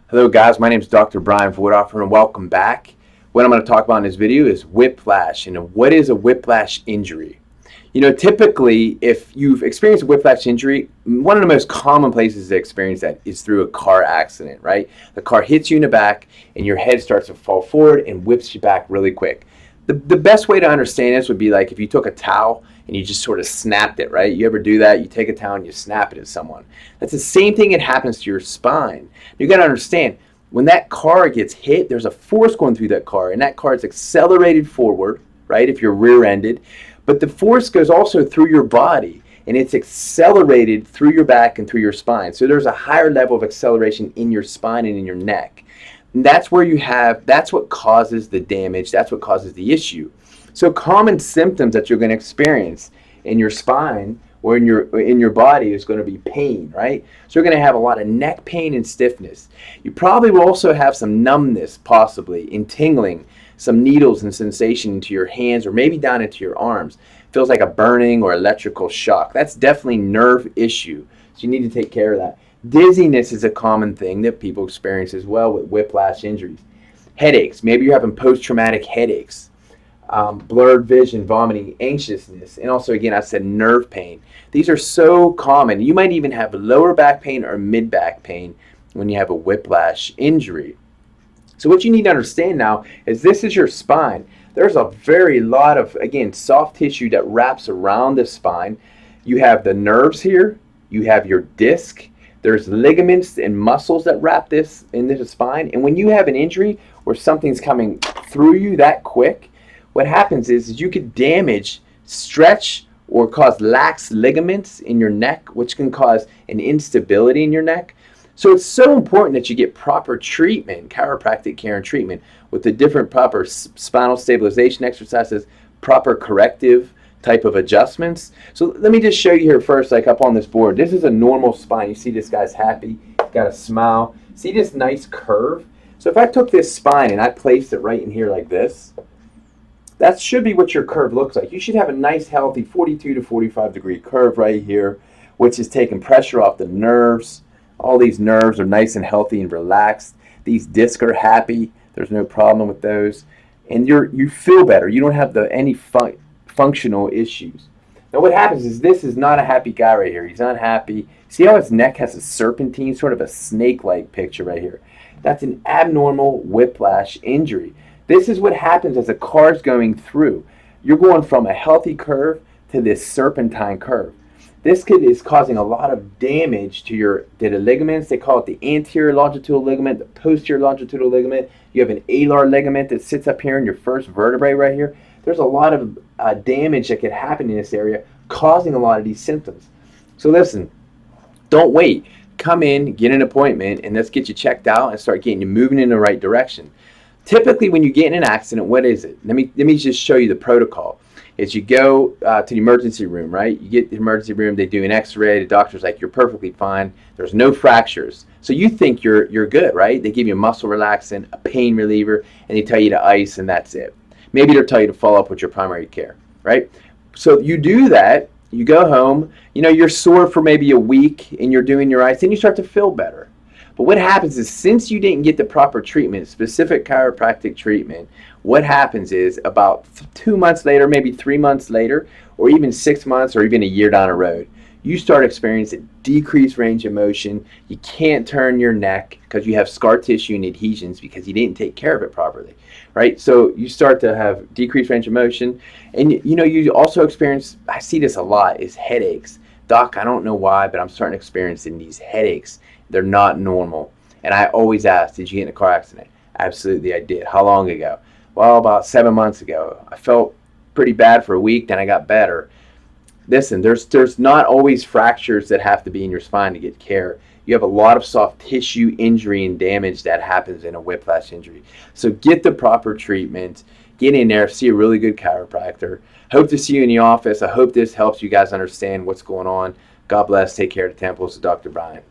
Hello guys, my name is Dr. Brian Voithofer and welcome back. What I'm going to talk about in this video is whiplash and what is a whiplash injury. Typically if you've experienced a whiplash injury, one of the most common places to experience that is through a car accident, right? The car hits you in the back and your head starts to fall forward and whips you back really quick. The best way to understand this would be like if you took a towel and you just sort of snapped it, right? You ever do that? You take a towel and you snap it at someone. That's the same thing that happens to your spine. You got to understand, when that car gets hit, there's a force going through that car, and that car is accelerated forward, right, if you're rear-ended. But the force goes also through your body, and it's accelerated through your back and through your spine. So there's a higher level of acceleration in your spine and in your neck. And that's what causes the damage, that's what causes the issue. So common symptoms that you're going to experience in your spine or in your body is going to be pain, right? So you're going to have a lot of neck pain and stiffness. You probably will also have some numbness, possibly, and tingling, some needles and sensation into your hands or maybe down into your arms. Feels like a burning or electrical shock. That's definitely nerve issue, so you need to take care of that. Dizziness is a common thing that people experience as well with whiplash injuries. Headaches, maybe you're having post-traumatic headaches. Blurred vision, vomiting, anxiousness, and also, again, I said nerve pain. These are so common. You might even have lower back pain or mid back pain when you have a whiplash injury. So what you need to understand now is this is your spine. There's a very lot of, again, soft tissue that wraps around the spine. You have the nerves here. You have your disc. There's ligaments and muscles that wrap this into the spine. And when you have an injury where something's coming through you that quick, what happens is you could damage, stretch, or cause lax ligaments in your neck, which can cause an instability in your neck. So it's so important that you get proper treatment, chiropractic care and treatment, with the different proper spinal stabilization exercises, proper corrective type of adjustments. So let me just show you here first, like up on this board. This is a normal spine. You see this guy's happy, got a smile. See this nice curve? So if I took this spine and I placed it right in here like this, that should be what your curve looks like. You should have a nice, healthy 42 to 45 degree curve right here, which is taking pressure off the nerves. All these nerves are nice and healthy and relaxed. These discs are happy. There's no problem with those. And you feel better. You don't have any functional issues. Now what happens is this is not a happy guy right here. He's unhappy. See how his neck has a serpentine, sort of a snake-like picture right here? That's an abnormal whiplash injury. This is what happens as a car's going through. You're going from a healthy curve to this serpentine curve. This is causing a lot of damage to the ligaments. They call it the anterior longitudinal ligament, the posterior longitudinal ligament. You have an alar ligament that sits up here in your first vertebrae right here. There's a lot of damage that could happen in this area, causing a lot of these symptoms. So listen, don't wait. Come in, get an appointment, and let's get you checked out and start getting you moving in the right direction. Typically, when you get in an accident, what is it? Let me just show you the protocol. Is you go to the emergency room, right? You get to the emergency room, they do an x-ray, the doctor's like, you're perfectly fine. There's no fractures. So you think you're good, right? They give you a muscle relaxant, a pain reliever, and they tell you to ice, and that's it. Maybe they'll tell you to follow up with your primary care, right? So you do that, you go home, you're sore for maybe a week, and you're doing your ice, and you start to feel better. But what happens is, since you didn't get the proper treatment, specific chiropractic treatment, what happens is about 2 months later, maybe 3 months later, or even 6 months or even a year down the road, you start experiencing decreased range of motion. You can't turn your neck because you have scar tissue and adhesions because you didn't take care of it properly, right? So you start to have decreased range of motion. And you also experience, I see this a lot, is headaches. Doc, I don't know why, but I'm starting to experience these headaches. They're not normal. And I always ask, did you get in a car accident? Absolutely, I did. How long ago? Well, about 7 months ago. I felt pretty bad for a week, then I got better. Listen, there's not always fractures that have to be in your spine to get care. You have a lot of soft tissue injury and damage that happens in a whiplash injury. So get the proper treatment. Get in there, see a really good chiropractor. Hope to see you in the office. I hope this helps you guys understand what's going on. God bless. Take care of the temples. Dr. Brian.